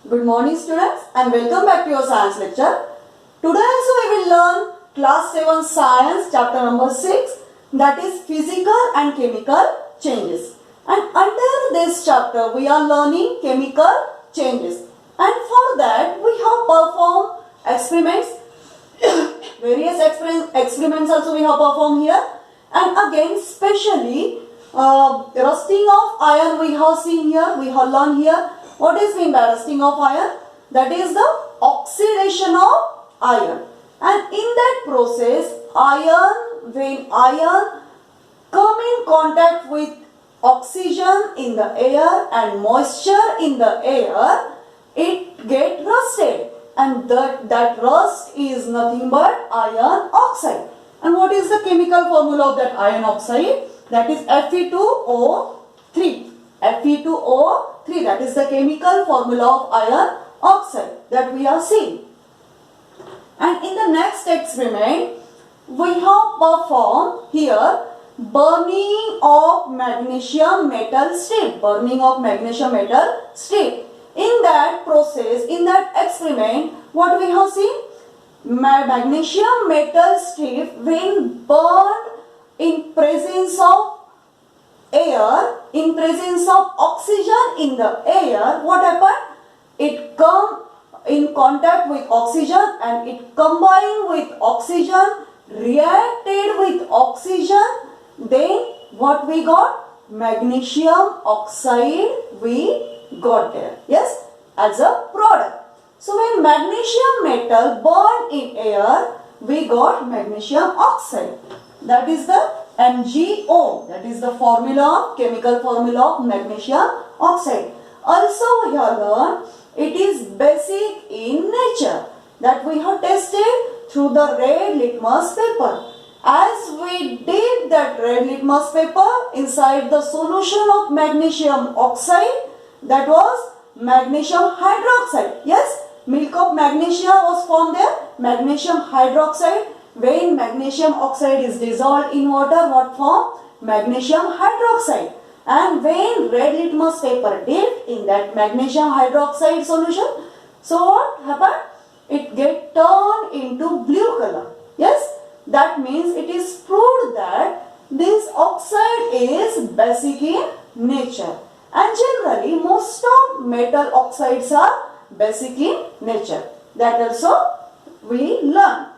Good morning students and welcome back to your science lecture. Today also we will learn class 7 science chapter number 6, that is physical and chemical changes. And under this chapter we are learning chemical changes. And for that we have performed experiments. Various experiments also we have performed here. And again specially rusting of iron we have seen here, we have learned here. What is mean by rusting of iron? That is the oxidation of iron. And in that process, when iron come in contact with oxygen in the air and moisture in the air, it get rusted. And that rust is nothing but iron oxide. And what is the chemical formula of that iron oxide? That is Fe2O3. Fe2O3, that is the chemical formula of iron oxide that we are seeing. And in the next experiment, we have performed here burning of magnesium metal strip. Burning of magnesium metal strip. In that process, in that experiment, what we have seen? Magnesium metal strip when burned in presence of air, in presence of oxygen in the air, what happened? It come in contact with oxygen and it combined with oxygen, reacted with oxygen, then what we got? Magnesium oxide we got there, yes, as a product. So when magnesium metal burned in air, we got magnesium oxide. That is the MgO. That is the formula, chemical formula of magnesium oxide. Also we have learned it is basic in nature. That we have tested through the red litmus paper. As we dip that red litmus paper inside the solution of magnesium oxide, that was magnesium hydroxide. Yes, milk of magnesia was formed there, magnesium hydroxide. When magnesium oxide is dissolved in water, what form? Magnesium hydroxide. And when red litmus paper dipped in that magnesium hydroxide solution, so what happened? It get turned into blue color. Yes, that means it is proved that this oxide is basic in nature. And generally most of metal oxides are basic in nature. That also we learn.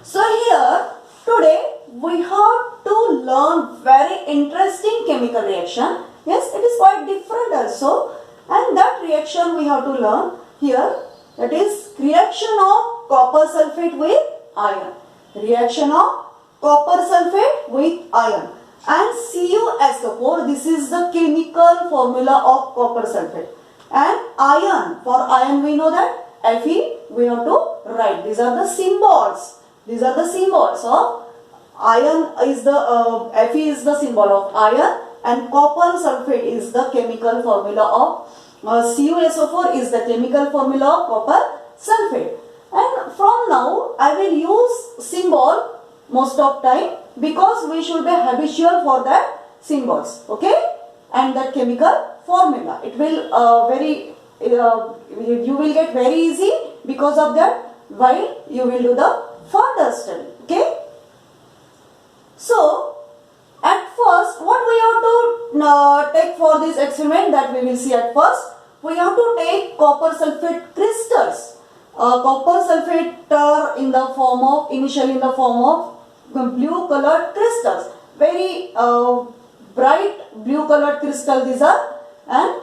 So here today we have to learn very interesting chemical reaction. Yes, it is quite different also, and that reaction we have to learn here, that is reaction of copper sulfate with iron. Reaction of copper sulfate with iron and CuSO4. This is the chemical formula of copper sulfate. And iron, for iron we know that Fe we have to write. These are the symbols. These are the symbols of iron. Is the Fe is the symbol of iron and copper sulfate is the chemical formula of CuSO4 is the chemical formula of copper sulfate. And from now I will use symbol most of time because we should be habitual for that symbols, okay, and that chemical formula. It will you will get very easy because of that while you will do the further study, okay. So at first what we have to take for this experiment, that we will see at first, we have to take copper sulfate crystals. Copper sulfate in the form of, initially in the form of blue colored crystals, very bright blue colored crystal these are, and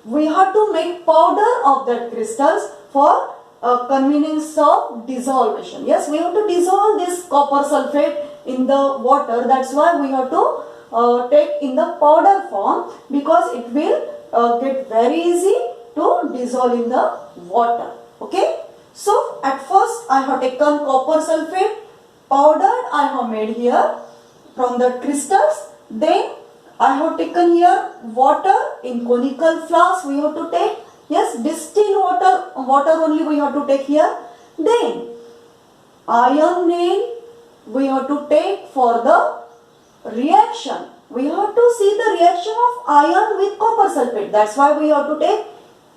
we have to make powder of that crystals for convenience of dissolution. Yes, we have to dissolve this copper sulfate in the water. That's why we have to take in the powder form, because it will get very easy to dissolve in the water. Okay. So at first I have taken copper sulfate powder I have made here from the crystals. Then I have taken here water in conical flask we have to take. Yes, distilled water only we have to take here. Then iron nail we have to take for the reaction. We have to see the reaction of iron with copper sulfate. That's why we have to take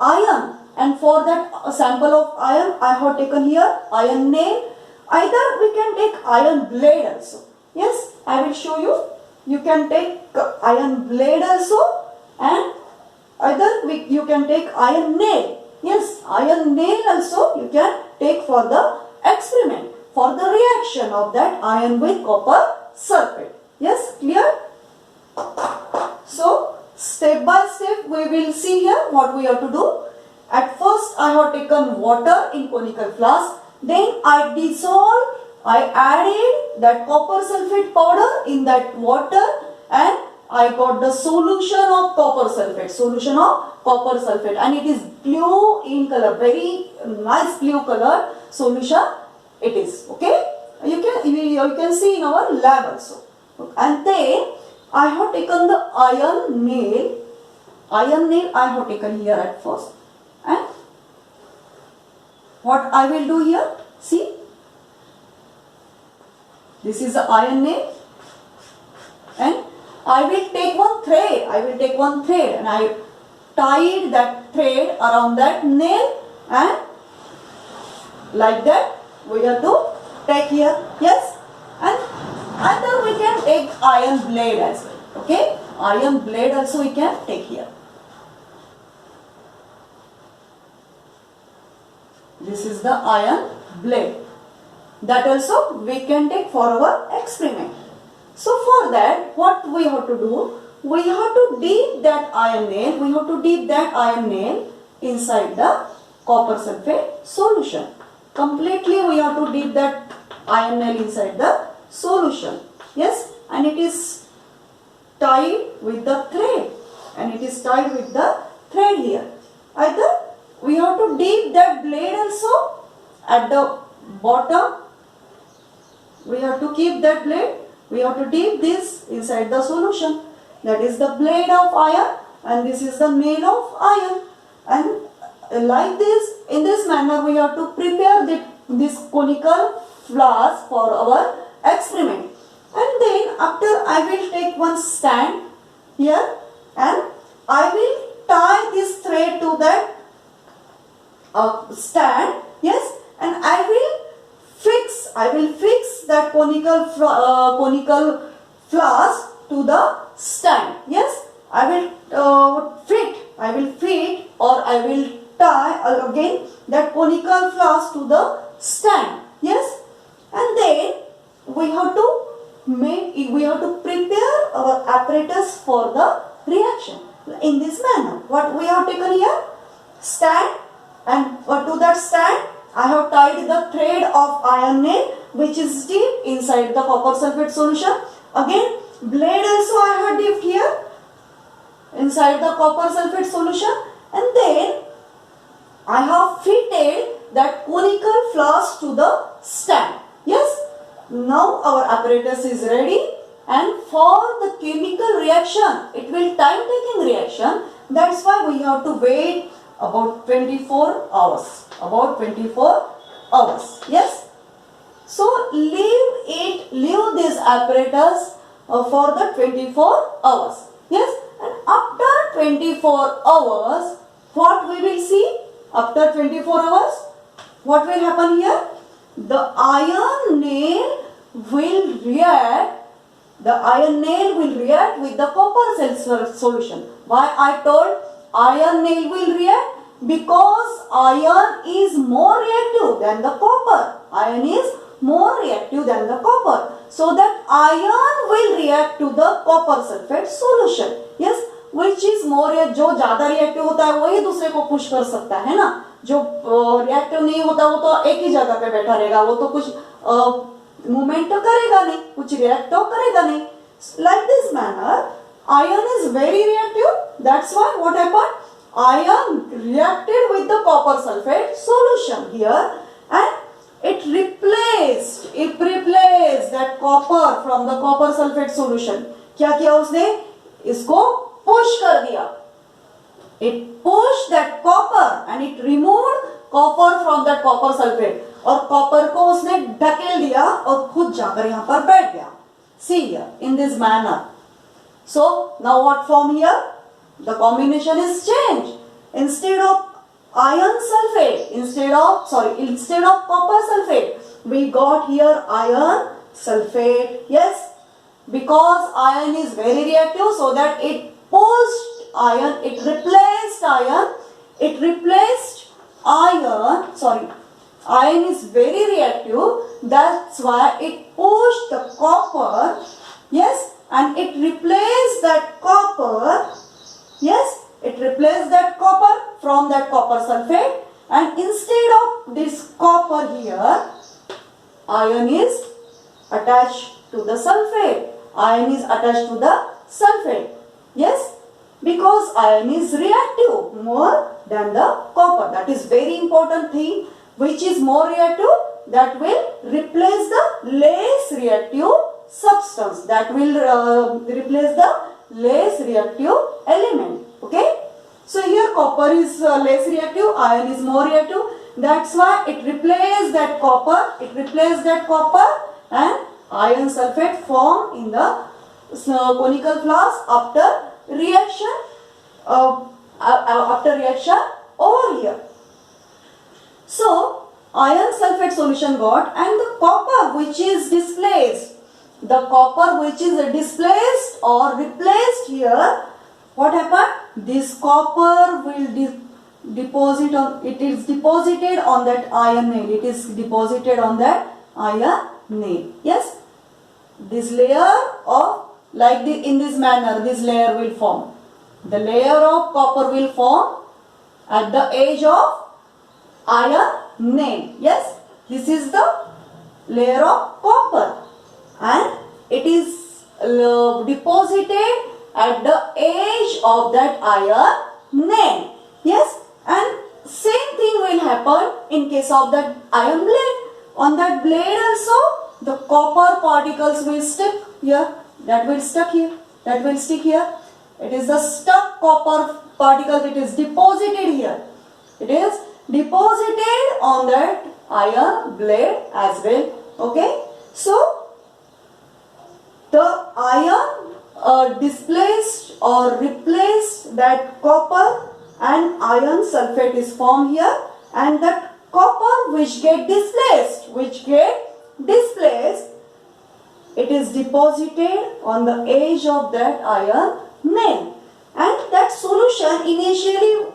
iron, and for that sample of iron I have taken here iron nail. Either we can take iron blade also. Yes, I will show you. You can take iron blade also, and either you can take iron nail. Yes, iron nail also you can take for the experiment, for the reaction of that iron with copper sulfate. Yes, clear? So step by step we will see here what we have to do. At first I have taken water in conical flask, then I added that copper sulfate powder in that water, and I got the solution of copper sulfate, and it is blue in color, very nice blue color solution it is. Okay, you can see in our lab also. And then I have taken the iron nail I have taken here at first, and what I will do here, see, this is the iron nail, and I will take one thread, and I tied that thread around that nail, and like that we have to take here. Yes, and either we can take iron blade as well. Okay, iron blade also we can take here. This is the iron blade. That also we can take for our experiment. So for that, what we have to do? We have to dip that iron nail. Inside the copper sulfate solution. Completely we have to dip that iron nail inside the solution. Yes, and it is tied with the thread. Here. Either we have to dip that blade also at the bottom. We have to keep that blade. We have to dip this inside the solution. That is the blade of iron, and this is the nail of iron. And like this, in this manner, we have to prepare this conical flask for our experiment. And then after, I will take one stand here, and I will tie this thread to that stand. Yes, and I will fix that conical flask to the stand. Yes, I will fit or I will tie again that conical flask to the stand. Yes, and then we have to prepare our apparatus for the reaction in this manner. What we have taken here, stand, and to that stand I have tied the thread of iron nail which is dipped inside the copper sulfate solution. Again, blade also I have dipped here inside the copper sulfate solution, and then I have fitted that conical flask to the stand. Yes, now our apparatus is ready, and for the chemical reaction, it will time taking reaction. That's why we have to wait about 24 hours. Yes. So leave this apparatus for the 24 hours. Yes. And after 24 hours, what we will see? After 24 hours, what will happen here? The iron nail will react. With the copper solution. Why I told iron nail will react? Because iron is more reactive than the copper. So that iron will react to the copper sulfate solution. Yes, which is more जो ज़्यादा reactive होता है वही दूसरे को push कर सकता है ना. जो reactive नहीं होता वो तो एक ही जगह पे बैठा रहेगा. वो तो कुछ movement तो करेगा नहीं, कुछ react तो करेगा नहीं. Like this manner, iron is very reactive. That's why what happened? Iron reacted with the copper sulfate solution here, and it replaced that copper from the copper sulfate solution. क्या किया उसने? इसको push कर दिया. It pushed that copper and it removed copper from that copper sulfate. और copper को उसने ढकेल दिया और खुद जाकर यहाँ पर बैठ गया. See here, in this manner. So now what form here? The combination is changed. instead of instead of copper sulfate, we got here iron sulfate. Yes, because iron is very reactive, so that it replaced iron is very reactive, that's why it pushed the copper. Yes, and it replaced that copper. Yes, it replaced that copper from that copper sulfate, and instead of this copper here, iron is attached to the sulfate. Iron is attached to the sulfate. Yes, because iron is reactive more than the copper. That is very important thing. Which is more reactive? That will replace the less reactive substance. That will replace the less reactive element. Okay. So here copper is less reactive, iron is more reactive. That's why it replaced that copper. And iron sulfate formed in the conical flask after reaction. Over here. So iron sulfate solution got, and the copper which is displaced. Or replaced here, what happened? This copper will deposit on, it is deposited on that iron nail. Yes, this layer of, in this manner, this layer will form. The layer of copper will form at the edge of iron nail. Yes, this is the layer of copper, and it is deposited at the edge of that iron nail. Yes, and same thing will happen in case of that iron blade. On that blade also, the copper particles will stick here. That will stick here. It is the stuck copper particle. It is deposited here. It is deposited on that iron blade as well. Okay. So the iron displaced or replaced that copper, and iron sulfate is formed here, and that copper which get displaced, it is deposited on the edge of that iron nail. And that solution initially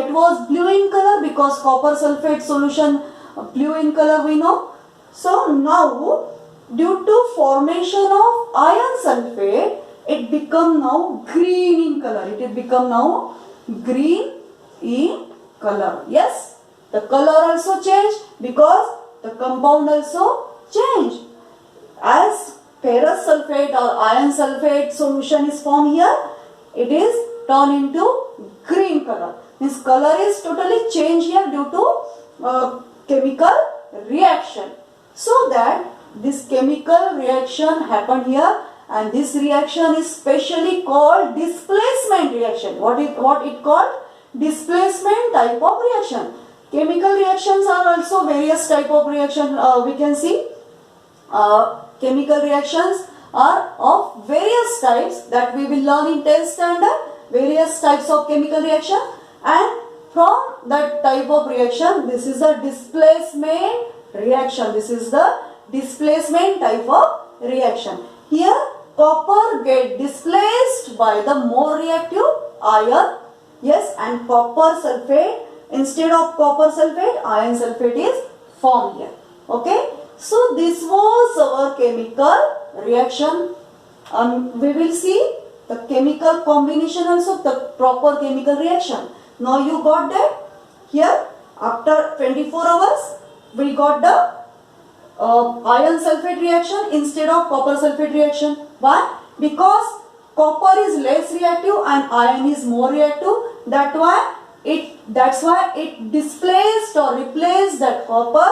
it was blue in color, because copper sulfate solution blue in color we know. So now due to formation of iron sulfate, it become now green in color. Yes, the color also changed because the compound also changed. As ferrous sulfate or iron sulfate solution is formed here, it is turned into green color. This color is totally changed here due to chemical reaction. So that this chemical reaction happened here, and this reaction is specially called displacement reaction. What it called? Displacement type of reaction. Chemical reactions are also various type of reaction. We can see chemical reactions are of various types that we will learn in 10th standard. Various types of chemical reaction, and from that type of reaction, this is the displacement reaction. This is the displacement type of reaction. Here copper get displaced by the more reactive iron. Yes, and copper sulfate, instead of copper sulfate, iron sulfate is formed here. Okay, so this was our chemical reaction. We will see the chemical combination also, the proper chemical reaction. Now you got that here. After 24 hours, we got the iron sulfate reaction instead of copper sulfate reaction. Why? Because copper is less reactive and iron is more reactive. That's why it displaced or replaced that copper,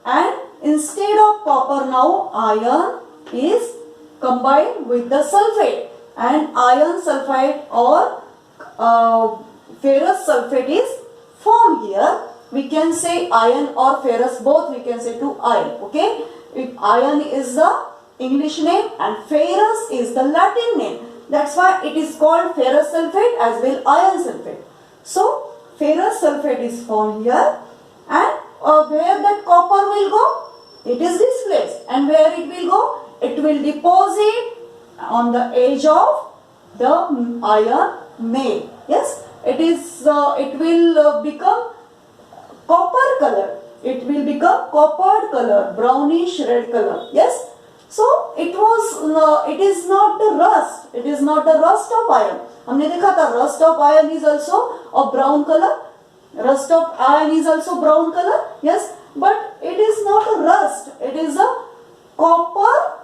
and instead of copper now iron is combined with the sulfate, and iron sulfide or ferrous sulfate is formed here. We can say iron or ferrous, both we can say to iron. Okay, if iron is the English name and ferrous is the Latin name, that's why it is called ferrous sulfate as well iron sulfate. So ferrous sulfate is formed here, and where that copper will go? It is displaced, and where it will go? It will deposit on the edge of the iron nail. Yes, it will become copper color. It will become coppered color, brownish red color. Yes. So it is not the rust. It is not the rust of iron. हमने देखा था rust of iron is also of brown color. Rust of iron is also brown color. Yes, but it is not a rust. It is a copper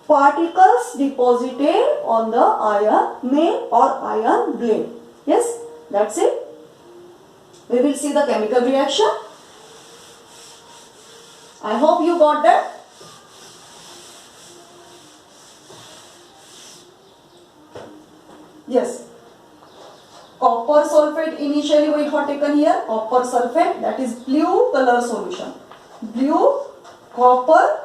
particles deposited on the iron nail or iron blade. Yes, that's it. We will see the chemical reaction. I hope you got that. Yes. Copper sulfate initially we have taken here. Copper sulfate, that is blue color solution. Blue copper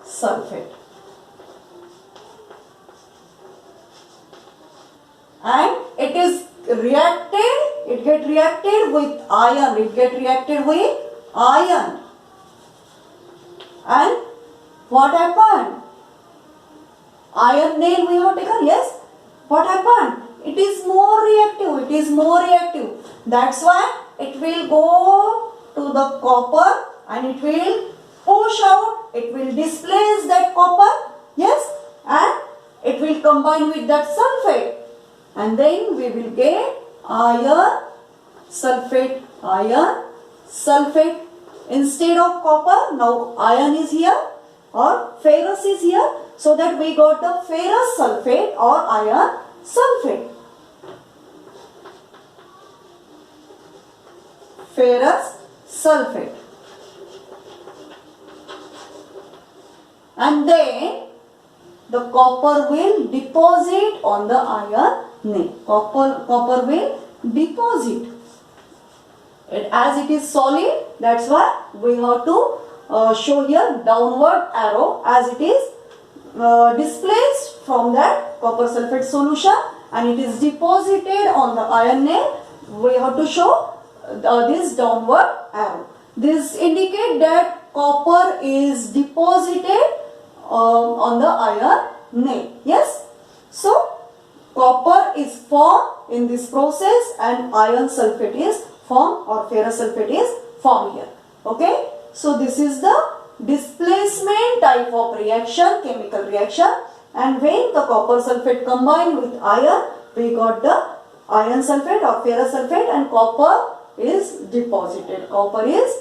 sulfate. And it is reacted, it get reacted with iron. And what happened? Iron nail we have taken, yes. What happened? It is more reactive. That's why it will go to the copper and it will push out, it will displace that copper, yes, and it will combine with that sulfate. And then we will get iron sulfate. Instead of copper, now iron is here or ferrous is here. So that we got the ferrous sulfate or iron sulfate. Ferrous sulfate. And then the copper will deposit on the iron nail. Copper will deposit. As it is solid, that's why we have to show here downward arrow as it is displaced from that copper sulfate solution and it is deposited on the iron nail. We have to show this downward arrow. This indicates that copper is deposited on the iron nail. Yes. So copper is formed in this process and iron sulfate is formed or ferrous sulfate is formed here. Okay. So this is the displacement type of reaction, chemical reaction, and when the copper sulfate combined with iron, we got the iron sulfate or ferrous sulfate and copper is deposited. Copper is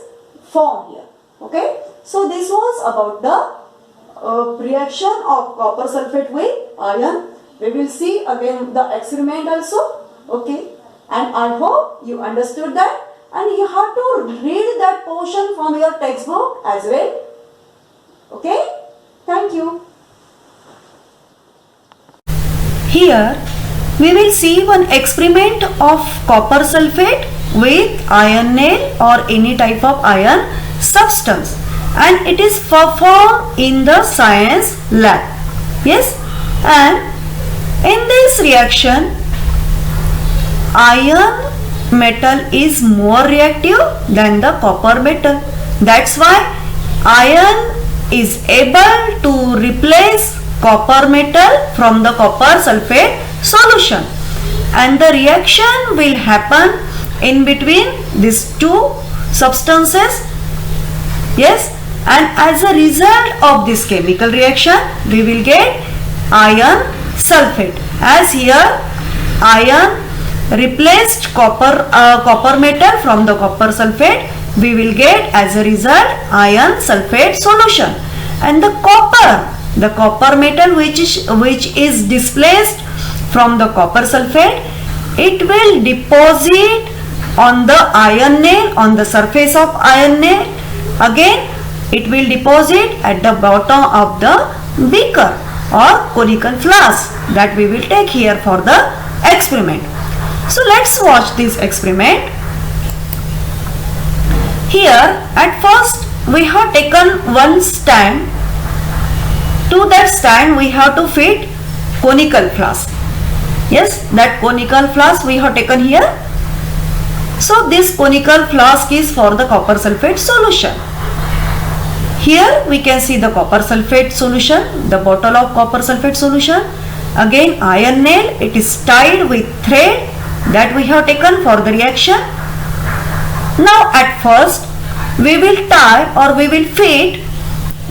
formed here. Okay. So this was about the reaction of copper sulfate with iron. We will see again the experiment also. Okay. And I hope you understood that. And you have to read that portion from your textbook as well. Okay? Thank you. Here we will see one experiment of copper sulfate with iron nail or any type of iron substance, and it is performed in the science lab. Yes, and in this reaction iron metal is more reactive than the copper metal. That's why iron is able to replace copper metal from the copper sulfate solution, and the reaction will happen in between these two substances. Yes, and as a result of this chemical reaction we will get iron sulfate. As here iron replaced copper metal from the copper sulfate, we will get as a result iron sulfate solution. And the copper metal which is displaced from the copper sulfate, it will deposit on the iron nail, on the surface of iron nail. Again it will deposit at the bottom of the beaker or conical flask that we will take here for the experiment. So let's watch this experiment. Here at first we have taken one stand. To that stand we have to fit conical flask. Yes, that conical flask we have taken here. So this conical flask is for the copper sulfate solution. Here we can see the copper sulfate solution, the bottle of copper sulfate solution. Again iron nail, it is tied with thread that we have taken for the reaction. Now at first we will tie or we will fit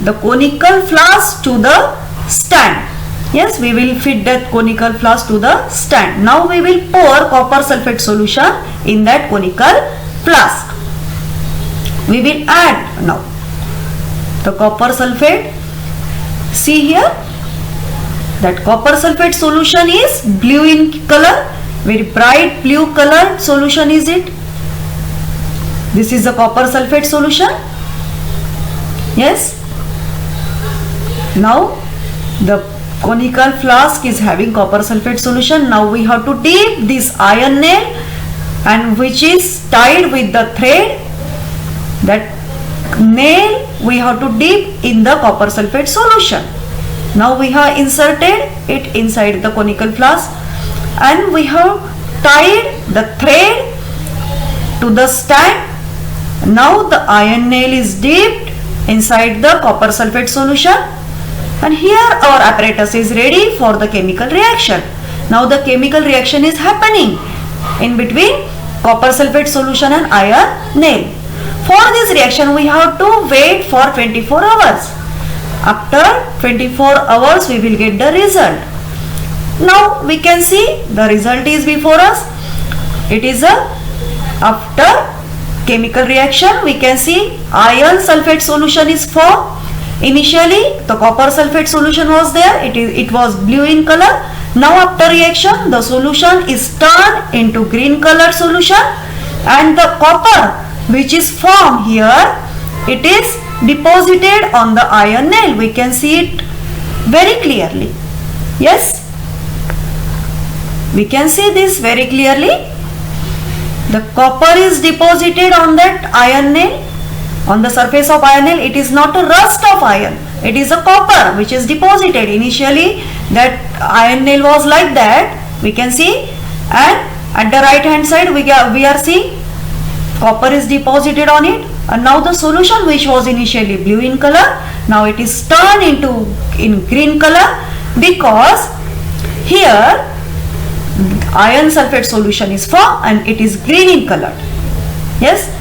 the conical flask to the stand. Yes, we will fit that conical flask to the stand. Now we will pour copper sulfate solution in that conical flask. We will add now the copper sulfate. See here, that copper sulfate solution is blue in color, very bright blue color solution is it. This is the copper sulfate solution. Yes. Now the conical flask is having copper sulfate solution. Now we have to dip this iron nail, and which is tied with the thread. That nail we have to dip in the copper sulfate solution. Now we have inserted it inside the conical flask, and we have tied the thread to the stand. Now the iron nail is dipped inside the copper sulfate solution, and here our apparatus is ready for the chemical reaction. Now the chemical reaction is happening in between copper sulfate solution and iron nail. For this reaction we have to wait for 24 hours. After 24 hours we will get the result. Now we can see the result is before us. It is after chemical reaction we can see iron sulfate solution is formed. Initially the copper sulfate solution was there, it was blue in color. Now after reaction the solution is turned into green color solution, and the copper which is formed here, it is deposited on the iron nail. We can see it very clearly. Yes, we can see this very clearly. The copper is deposited on that iron nail, on the surface of iron nail. It is not a rust of iron, it is a copper which is deposited. Initially that iron nail was like that, we can see, and at the right hand side we are seeing copper is deposited on it, and now the solution which was initially blue in color, now it is turned into green color, because here iron sulfate solution is formed and it is green in color. Yes,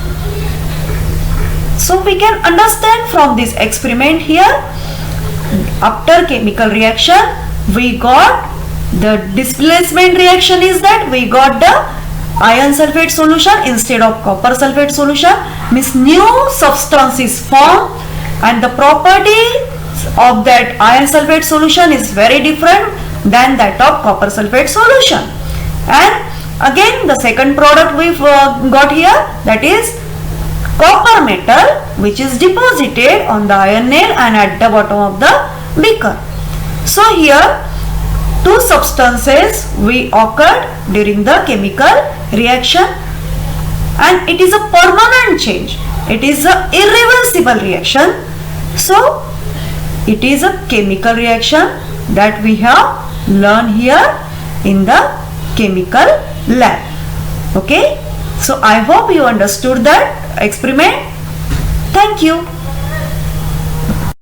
so we can understand from this experiment here, after chemical reaction we got the displacement reaction is that we got the iron sulfate solution instead of copper sulfate solution, means new substance is formed, and the property of that iron sulfate solution is very different than that of copper sulfate solution. And again the second product we got here, that is copper metal which is deposited on the iron nail and at the bottom of the beaker. So here two substances we occurred during the chemical reaction, and it is a permanent change, it is a irreversible reaction. So it is a chemical reaction that we have learned here in the chemical lab. Okay, so I hope you understood that experiment. Thank you.